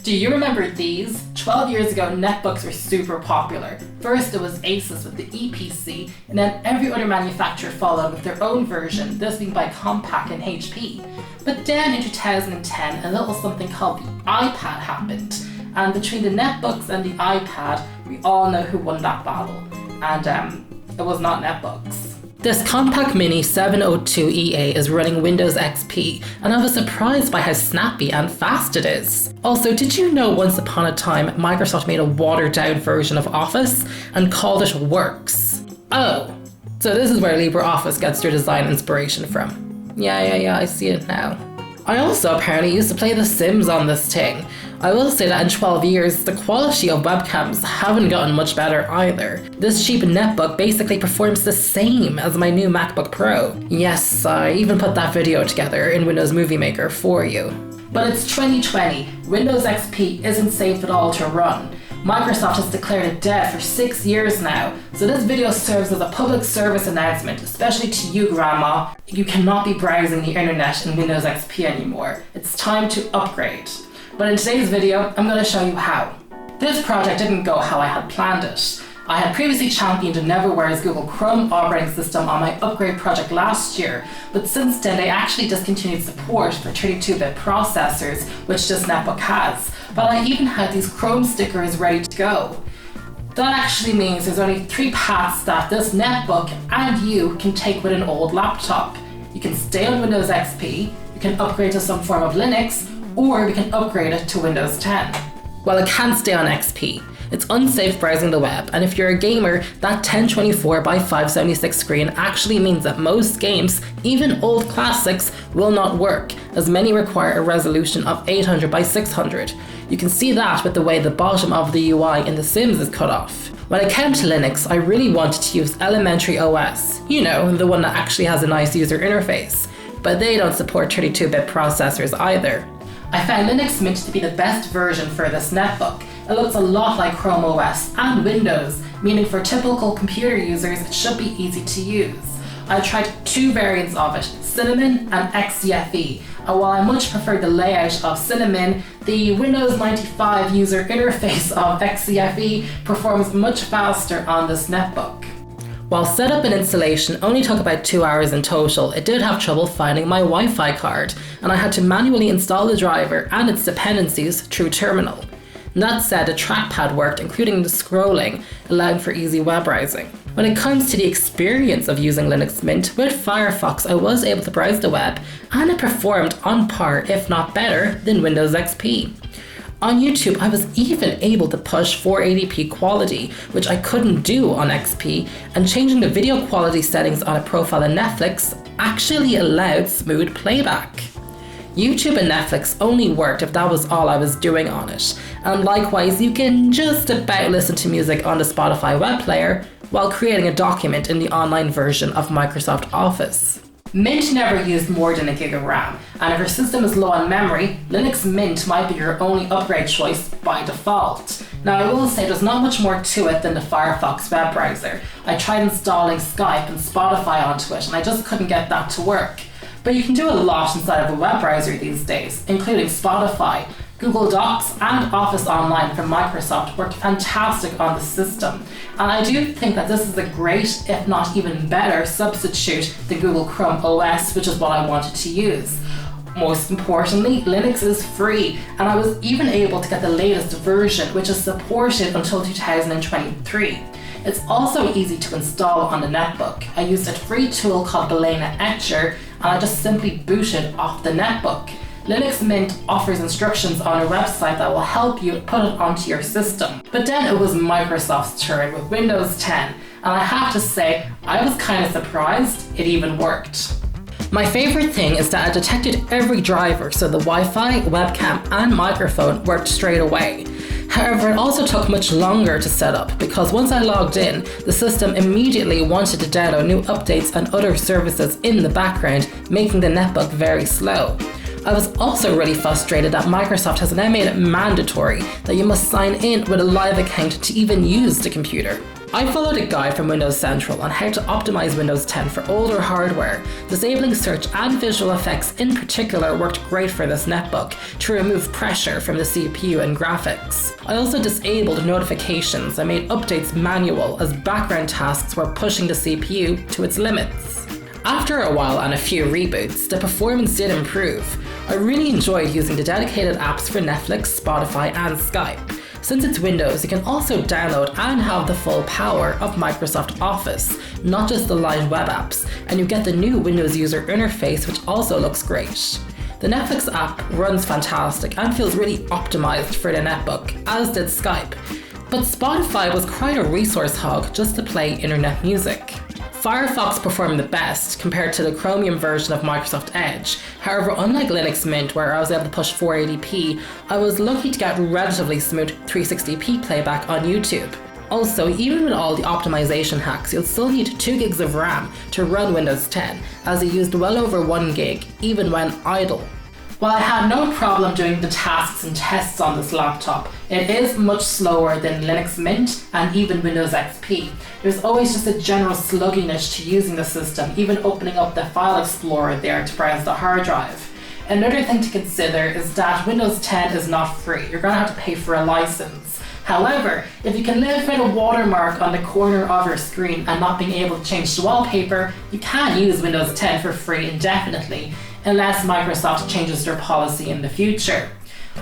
Do you remember these? 12 years ago, netbooks were super popular. First it was Asus with the EPC, and then every other manufacturer followed with their own version, this being by Compaq and HP. But then in 2010, a little something called the iPad happened. And between the netbooks and the iPad, we all know who won that battle. And it was not netbooks. This Compaq Mini 702EA is running Windows XP, and I was surprised by how snappy and fast it is. Also, did you know once upon a time Microsoft made a watered down version of Office and called it Works? Oh, so this is where LibreOffice gets their design inspiration from. Yeah, I see it now. I also apparently used to play The Sims on this thing. I will say that in 12 years, the quality of webcams haven't gotten much better either. This cheap netbook basically performs the same as my new MacBook Pro. Yes, I even put that video together in Windows Movie Maker for you. But it's 2020. Windows XP isn't safe at all to run. Microsoft has declared it dead for 6 years now, so this video serves as a public service announcement, especially to you, Grandma. You cannot be browsing the internet in Windows XP anymore. It's time to upgrade. But in today's video, I'm going to show you how. This project didn't go how I had planned it. I had previously championed Neverware's Google Chrome operating system on my upgrade project last year, but since then they actually discontinued support for 32-bit processors, which this netbook has. But I even had these Chrome stickers ready to go. That actually means there's only 3 paths that this netbook and you can take with an old laptop. You can stay on Windows XP, you can upgrade to some form of Linux, or we can upgrade it to Windows 10. Well, it can't stay on XP. It's unsafe browsing the web, and if you're a gamer, that 1024 by 576 screen actually means that most games, even old classics, will not work, as many require a resolution of 800 by 600. You can see that with the way the bottom of the UI in The Sims is cut off. When it came to Linux, I really wanted to use Elementary OS, you know, the one that actually has a nice user interface, but they don't support 32-bit processors either. I found Linux Mint to be the best version for this netbook. It looks a lot like Chrome OS and Windows, meaning for typical computer users it should be easy to use. I tried 2 variants of it, Cinnamon and XCFE, and while I much preferred the layout of Cinnamon, the Windows 95 user interface of XCFE performs much faster on this netbook. While setup and installation only took about 2 hours in total, it did have trouble finding my Wi-Fi card, and I had to manually install the driver and its dependencies through Terminal. That said, the trackpad worked, including the scrolling, allowing for easy web browsing. When it comes to the experience of using Linux Mint, with Firefox I was able to browse the web, and it performed on par, if not better, than Windows XP. On YouTube, I was even able to push 480p quality, which I couldn't do on XP, and changing the video quality settings on a profile in Netflix actually allowed smooth playback. YouTube and Netflix only worked if that was all I was doing on it, and likewise you can just about listen to music on the Spotify web player while creating a document in the online version of Microsoft Office. Mint never used more than 1 gig of RAM, and if your system is low on memory, Linux Mint might be your only upgrade choice by default. Now I will say there's not much more to it than the Firefox web browser. I tried installing Skype and Spotify onto it and I just couldn't get that to work. But you can do a lot inside of a web browser these days, including Spotify. Google Docs and Office Online from Microsoft worked fantastic on the system, and I do think that this is a great, if not even better, substitute than Google Chrome OS, which is what I wanted to use. Most importantly, Linux is free, and I was even able to get the latest version, which is supported until 2023. It's also easy to install on the netbook. I used a free tool called Balena Etcher, and I just simply booted off the netbook. Linux Mint offers instructions on a website that will help you put it onto your system. But then it was Microsoft's turn with Windows 10, and I have to say, I was kind of surprised it even worked. My favorite thing is that I detected every driver, so the Wi-Fi, webcam, and microphone worked straight away. However, it also took much longer to set up because once I logged in, the system immediately wanted to download new updates and other services in the background, making the netbook very slow. I was also really frustrated that Microsoft has now made it mandatory that you must sign in with a live account to even use the computer. I followed a guide from Windows Central on how to optimize Windows 10 for older hardware. Disabling search and visual effects in particular worked great for this netbook to remove pressure from the CPU and graphics. I also disabled notifications and made updates manual as background tasks were pushing the CPU to its limits. After a while and a few reboots, the performance did improve. I really enjoyed using the dedicated apps for Netflix, Spotify and Skype. Since it's Windows, you can also download and have the full power of Microsoft Office, not just the light web apps, and you get the new Windows user interface, which also looks great. The Netflix app runs fantastic and feels really optimized for the netbook, as did Skype. But Spotify was quite a resource hog just to play internet music. Firefox performed the best compared to the Chromium version of Microsoft Edge. However, unlike Linux Mint, where I was able to push 480p, I was lucky to get relatively smooth 360p playback on YouTube. Also, even with all the optimization hacks, you'll still need 2 gigs of RAM to run Windows 10, as it used well over 1 gig, even when idle. While I had no problem doing the tasks and tests on this laptop, it is much slower than Linux Mint and even Windows XP. There's always just a general sluggishness to using the system, even opening up the file explorer there to browse the hard drive. Another thing to consider is that Windows 10 is not free. You're going to have to pay for a license. However, if you can live with a watermark on the corner of your screen and not being able to change the wallpaper, you can use Windows 10 for free indefinitely, unless Microsoft changes their policy in the future.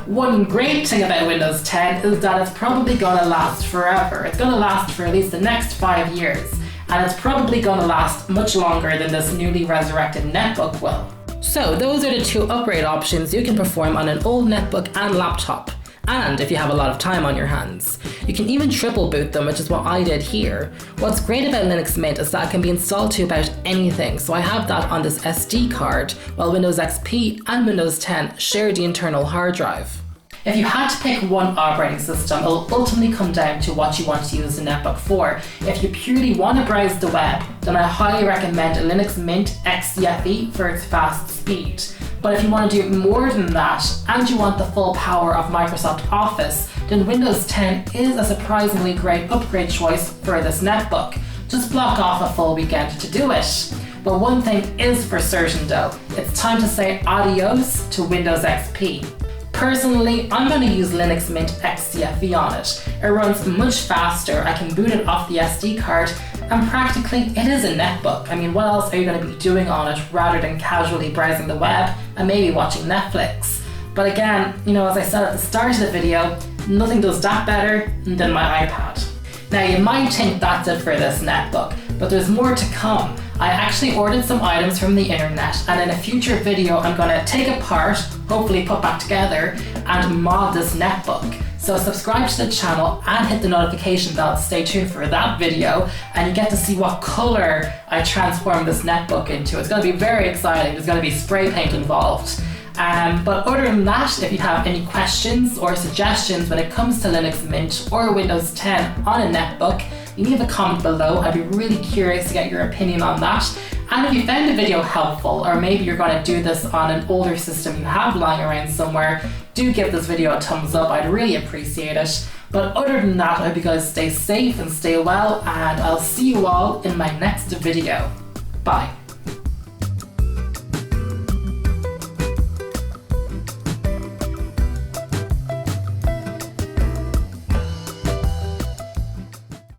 One great thing about Windows 10 is that it's probably going to last forever. It's going to last for at least the next 5 years, and it's probably going to last much longer than this newly resurrected netbook will. So those are the 2 upgrade options you can perform on an old netbook and laptop. And if you have a lot of time on your hands. You can even triple boot them, which is what I did here. What's great about Linux Mint is that it can be installed to about anything, so I have that on this SD card, while Windows XP and Windows 10 share the internal hard drive. If you had to pick one operating system, it will ultimately come down to what you want to use the netbook for. If you purely want to browse the web, then I highly recommend Linux Mint XCFE for its fast speed. But if you want to do more than that, and you want the full power of Microsoft Office, then Windows 10 is a surprisingly great upgrade choice for this netbook. Just block off a full weekend to do it. But one thing is for certain though, it's time to say adios to Windows XP. Personally, I'm going to use Linux Mint XCFE on it. It runs much faster, I can boot it off the SD card, and practically it is a netbook. I mean, what else are you going to be doing on it rather than casually browsing the web and maybe watching Netflix? But again, as I said at the start of the video, nothing does that better than my iPad. Now you might think that's it for this netbook, but there's more to come. I actually ordered some items from the internet, and in a future video I'm going to take apart, hopefully put back together, and mod this netbook. So subscribe to the channel and hit the notification bell to stay tuned for that video, and you get to see what colour I transform this netbook into. It's going to be very exciting. There's going to be spray paint involved. But other than that, if you have any questions or suggestions when it comes to Linux Mint or Windows 10 on a netbook, you leave a comment below. I'd be really curious to get your opinion on that. And if you found the video helpful, or maybe you're going to do this on an older system you have lying around somewhere, do give this video a thumbs up. I'd really appreciate it. But other than that, I hope you guys stay safe and stay well, and I'll see you all in my next video. Bye.